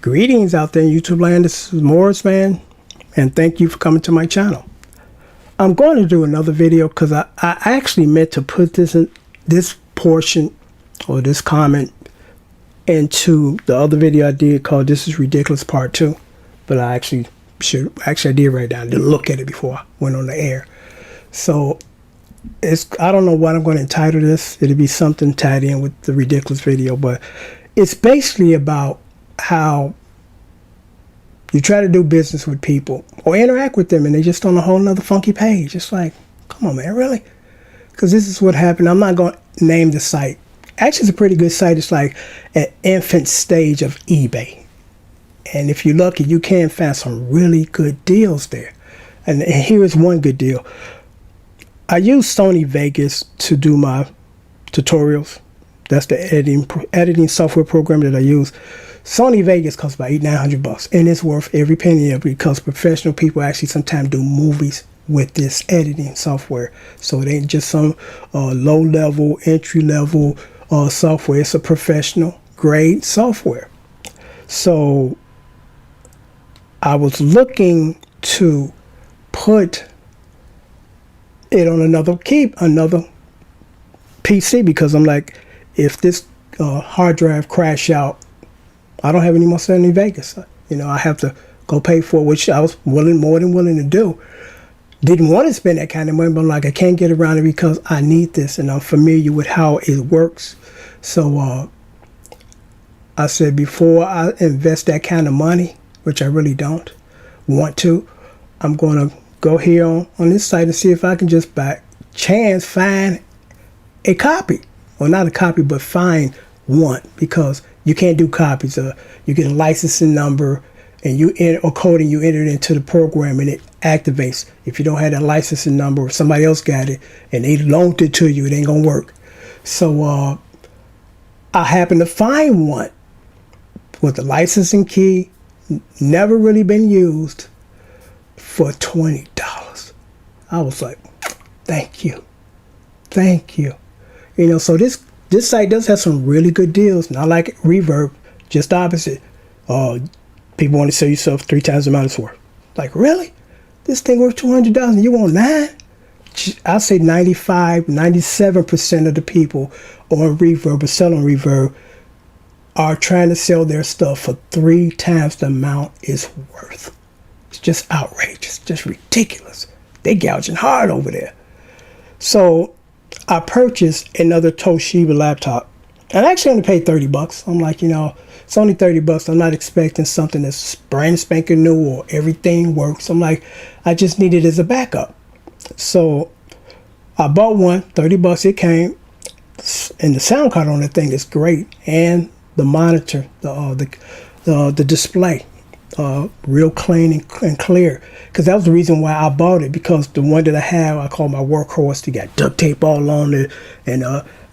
Greetings out there in YouTube land. This is Morris, man, and thank you for coming to my channel. I'm going to do another video because I actually meant to put this portion or this comment into the other video I did called "This is Ridiculous Part 2," but I actually did write down. I didn't look at it before I went on the air, so I don't know what I'm going to entitle this. It'll be something tied in with the ridiculous video, but it's basically about how you try to do business with people or interact with them and they just on a whole nother funky page. It's like, come on, man, really? Because this is what happened. I'm not going to name the site. Actually, it's a pretty good site. It's like an infant stage of eBay. And if you're lucky, you can find some really good deals there. And here is one good deal. I use Sony Vegas to do my tutorials. That's the editing software program that I use. Sony Vegas costs about $800-900, and it's worth every penny of it because professional people actually sometimes do movies with this editing software. So it ain't just some low-level, entry-level software. It's a professional grade software. So I was looking to put it on another PC because I'm like, if this hard drive crash out, I don't have any more Sony Vegas. You know, I have to go pay for it, which I was more than willing to do. Didn't want to spend that kind of money, but I'm like, I can't get around it because I need this, and I'm familiar with how it works. So I said, before I invest that kind of money, which I really don't want to, I'm going to go here on this site and see if I can just by chance find a copy. Well, not a copy, but find one, because you can't do copies. You get a licensing number and you enter or code, and you enter it into the program and it activates. If you don't have that licensing number or somebody else got it and they loaned it to you, it ain't gonna work. So I happened to find one with the licensing key, never really been used, for $20. I was like, thank you. You know, so this site does have some really good deals. Not like Reverb, just the opposite. People want to sell yourself 3 times the amount it's worth. Like, really? This thing worth $200 and you want 9? I'll say 97% of the people on Reverb or sell on Reverb are trying to sell their stuff for 3 times the amount it's worth. It's just outrageous, just ridiculous. They gouging hard over there. So I purchased another Toshiba laptop, and I actually only paid $30. I'm like, you know, it's only $30. I'm not expecting something that's brand spanking new or everything works. I'm like, I just need it as a backup. So I bought one, $30. It came, and the sound card on that thing is great, and the monitor, the display, real clean and clear. Because that was the reason why I bought it, because the one that I have, I call my workhorse. They got duct tape all on it, and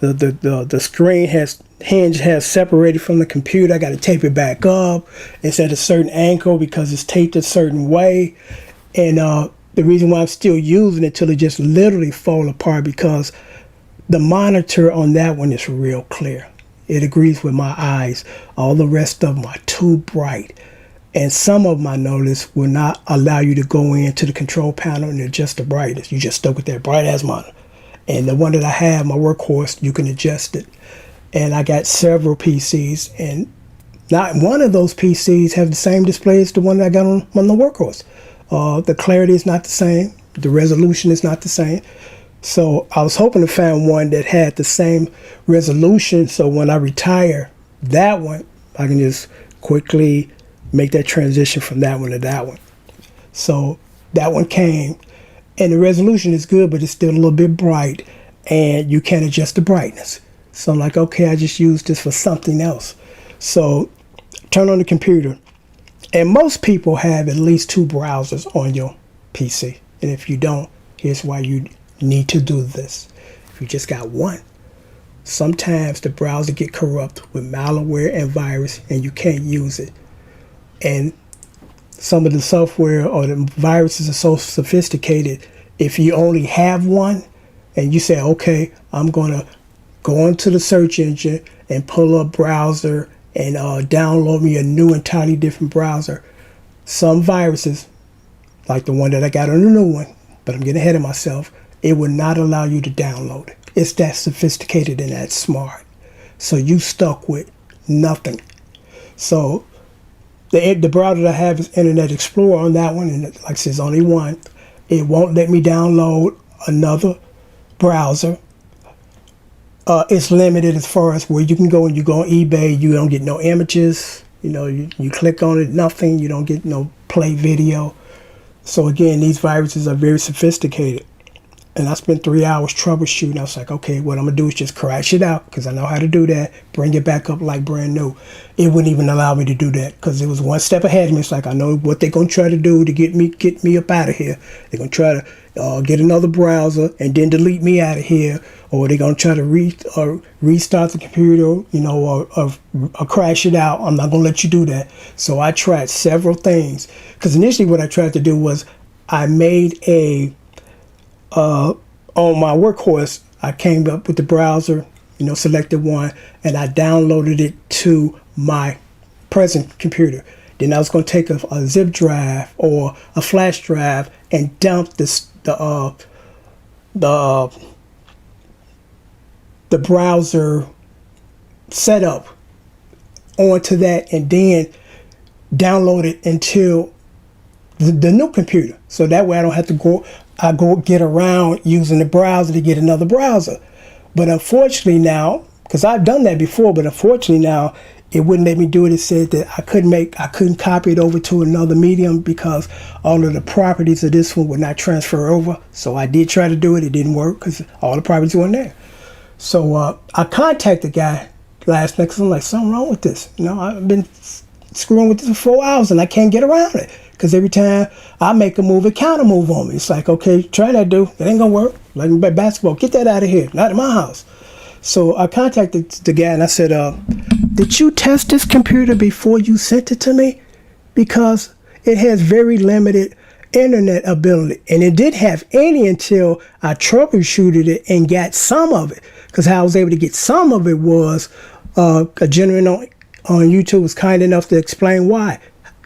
the screen hinge has separated from the computer. I got to tape it back up. It's at a certain angle because it's taped a certain way. And the reason why I'm still using it till it just literally fall apart, because the monitor on that one is real clear. It agrees with my eyes. All the rest of them are too bright. And some of them, I noticed, will not allow you to go into the control panel and adjust the brightness. You just stuck with that bright ass monitor. And the one that I have, my workhorse, you can adjust it. And I got several PCs, and not one of those PCs have the same display as the one that I got on the workhorse. The clarity is not the same. The resolution is not the same. So I was hoping to find one that had the same resolution, so when I retire that one, I can just quickly make that transition from that one to that one. So that one came, and the resolution is good, but it's still a little bit bright, and you can't adjust the brightness. So I'm like, okay, I just use this for something else. So turn on the computer, and most people have at least 2 browsers on your PC. And if you don't, here's why you need to do this. If you just got one, sometimes the browser get corrupt with malware and virus, and you can't use it. And some of the software or the viruses are so sophisticated, if you only have one and you say, okay, I'm going to go into the search engine and pull up browser and download me a new entirely different browser. Some viruses, like the one that I got on the new one, but I'm getting ahead of myself, it would not allow you to download it. It's that sophisticated and that smart. So you stuck with nothing. So the browser that I have is Internet Explorer on that one, and like I said, it's only one. It won't let me download another browser. It's limited as far as where you can go, and you go on eBay, you don't get no images. You click on it, nothing. You don't get no play video. So again, these viruses are very sophisticated. And I spent 3 hours troubleshooting. I was like, okay, what I'm going to do is just crash it out, because I know how to do that, bring it back up like brand new. It wouldn't even allow me to do that, because it was one step ahead of me. It's like, I know what they're going to try to do to get me up out of here. They're going to try to get another browser and then delete me out of here. Or they're going to try to restart the computer, or crash it out. I'm not going to let you do that. So I tried several things. Because initially what I tried to do was I made on my workhorse, I came up with the browser, selected one, and I downloaded it to my present computer. Then I was going to take a zip drive or a flash drive and dump the browser setup onto that, and then download it into the new computer. So that way I don't have to go get around using the browser to get another browser. But unfortunately now, because I've done that before, but unfortunately now it wouldn't let me do it. It said that I couldn't copy it over to another medium because all of the properties of this one would not transfer over. So I did try to do it. It didn't work because all the properties weren't there. So I contacted the guy last night because I'm like, something wrong with this. I've been screwing with this for 4 hours and I can't get around it. Because every time I make a move, it counter move on me. It's like, okay, try that, dude. It ain't gonna work. Like basketball, get that out of here. Not in my house. So I contacted the guy and I said, did you test this computer before you sent it to me? Because it has very limited internet ability. And it didn't have any until I troubleshooted it and got some of it. Because how I was able to get some of it was a gentleman on YouTube was kind enough to explain why.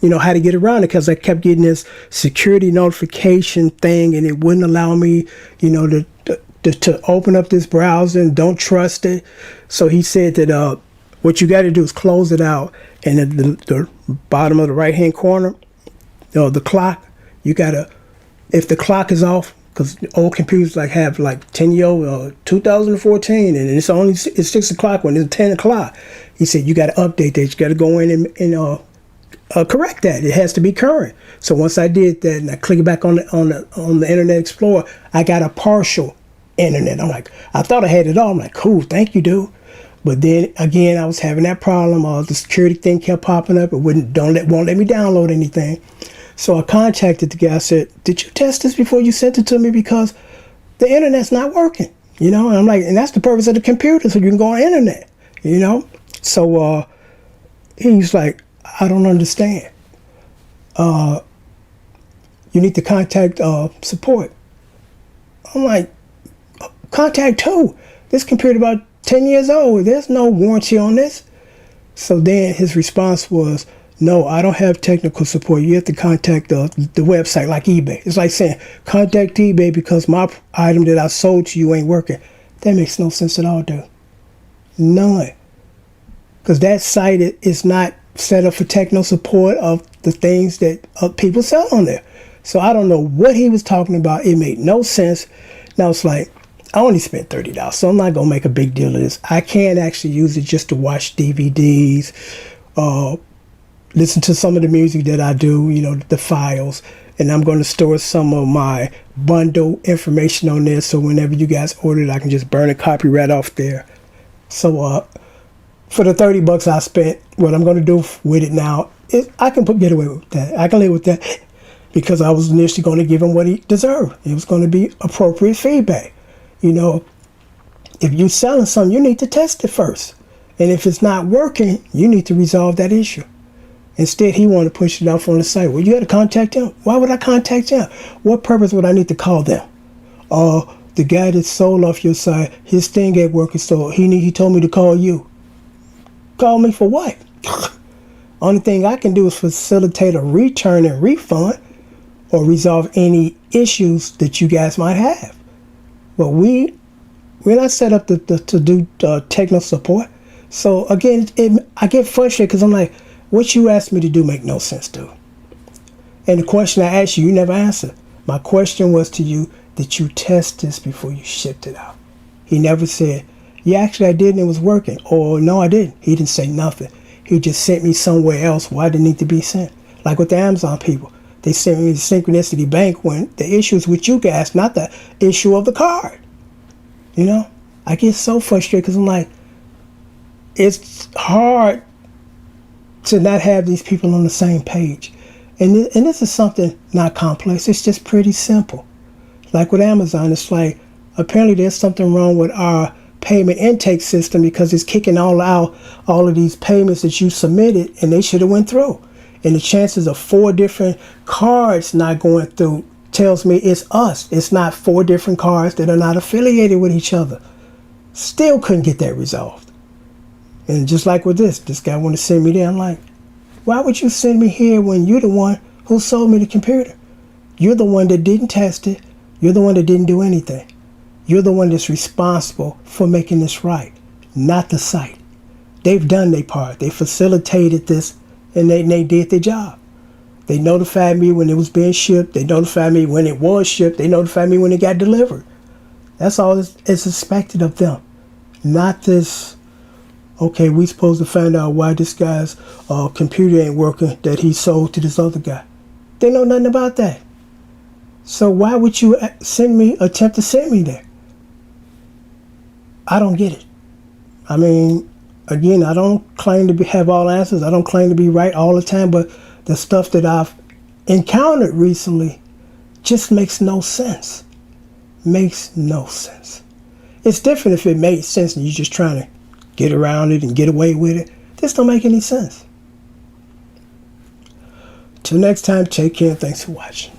How to get around it, because I kept getting this security notification thing and it wouldn't allow me, to open up this browser and don't trust it. So he said that what you got to do is close it out, and at the bottom of the right hand corner, the clock, you got to, if the clock is off, because old computers have 10-year-old 2014 and it's 6 o'clock when it's 10 o'clock. He said you got to update that. You got to go in and correct that. It has to be current. So once I did that and I clicked back on the Internet Explorer, I got a partial internet. I'm like, I thought I had it all. I'm like, cool, thank you, dude. But then again, I was having that problem. The security thing kept popping up. It won't let me download anything. So I contacted the guy. I said, did you test this before you sent it to me? Because the internet's not working. And I'm like, and that's the purpose of the computer, so you can go on the internet. So he's like, I don't understand. You need to contact support. I'm like, contact who? This computer about 10 years old. There's no warranty on this. So then his response was, no, I don't have technical support. You have to contact the website like eBay. It's like saying, contact eBay because my item that I sold to you ain't working. That makes no sense at all, dude. None. Because that site is not set up for technical support of the things that people sell on there. So I don't know what he was talking about. It made no sense. Now it's like, I only spent $30, so I'm not going to make a big deal of this. I can actually use it just to watch DVDs, listen to some of the music that I do, the files. And I'm going to store some of my bundle information on there, so whenever you guys order it, I can just burn a copy right off there. So for the $30 I spent, what I'm going to do with it now is I can get away with that. I can live with that because I was initially going to give him what he deserved. It was going to be appropriate feedback. If you're selling something, you need to test it first. And if it's not working, you need to resolve that issue. Instead, he wanted to push it off on the site. Well, you got to contact him. Why would I contact him? What purpose would I need to call them? The guy that sold off your site, his thing ain't working, so he told me to call you. Call me for what? Only thing I can do is facilitate a return and refund or resolve any issues that you guys might have. But we're not set up to do technical support. So again, I get frustrated because I'm like, what you asked me to do make no sense, dude. And the question I asked you, you never answered. My question was to you, did you test this before you shipped it out? He never said, yeah, actually I did and it was working. Or no, I didn't. He didn't say nothing. He just sent me somewhere else where I didn't need to be sent. Like with the Amazon people. They sent me to Synchronicity Bank when the issue is with you guys, not the issue of the card. You know? I get so frustrated because I'm like, it's hard to not have these people on the same page. And this is something not complex. It's just pretty simple. Like with Amazon, it's like, apparently there's something wrong with our payment intake system because it's kicking all of these payments that you submitted and they should have went through. And the chances of 4 different cards not going through tells me it's us. It's not 4 different cards that are not affiliated with each other. Still couldn't get that resolved. And just like with this guy wanted to send me there. I'm like, why would you send me here when you're the one who sold me the computer? You're the one that didn't test it. You're the one that didn't do anything. You're the one that's responsible for making this right, not the site. They've done their part. They facilitated this, and they did their job. They notified me when it was being shipped. They notified me when it was shipped. They notified me when it got delivered. That's all is expected of them. Not this, okay, we supposed to find out why this guy's computer ain't working that he sold to this other guy. They know nothing about that. So why would you attempt to send me there? I don't get it. I mean, again, I don't claim to have all answers. I don't claim to be right all the time, but the stuff that I've encountered recently just makes no sense. Makes no sense. It's different if it made sense and you're just trying to get around it and get away with it. This don't make any sense. Till next time, take care and thanks for watching.